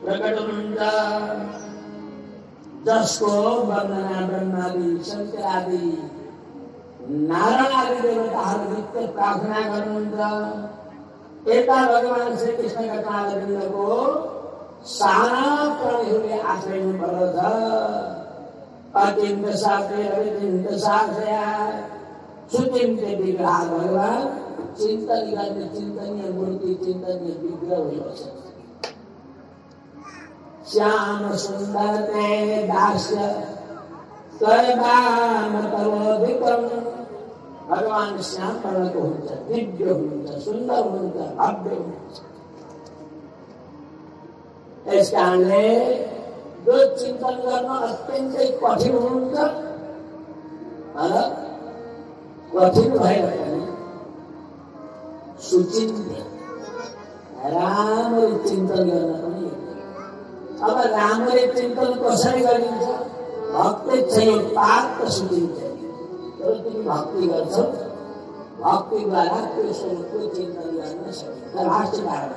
प्रकट हुन्छ जसको वर्णना ब्रह्मादि शंकर आदि नारायण आदि देवताहरू नित्य प्रार्थना गर्नुहुन्छ। यता भगवान श्री कृष्णका कालबिन्दको साना प्राणीहरूले आश्रय पर्दछ। अचिन्त्य शास्त्रे अविचिन्त्य शास्त्रया सुचिन्त्य विग्रह भगवान चिन्तन गर्ने चिन्तनीय मूर्ति चिन्तनीय विग्रह भइबस्छ। श्याम सुन्दर ते दास्य सर्वाम तवोधिकम भगवान श्याम वर्णको हुन्छ, दिव्य हुन्छ, सुन्दर हुन्छ, भव्य हुन्छ। यस कारणले जो चिन्तन गर्न अत्यन्तै कठिन हुन्छ कठिन भएर पनि सुचिन्त्य राम्ररी चिन्तन गर्न पनि। अब राम्ररी चिन्तन कसरी गरिन्छ? भक्ति चाहिँ पात्र सुचिन्छ। जब तिमी भक्ति गर्छौ भक्तिद्वारा त्यो स्वरूपको चिन्तन गर्न सकिन्छ। भाष्यकार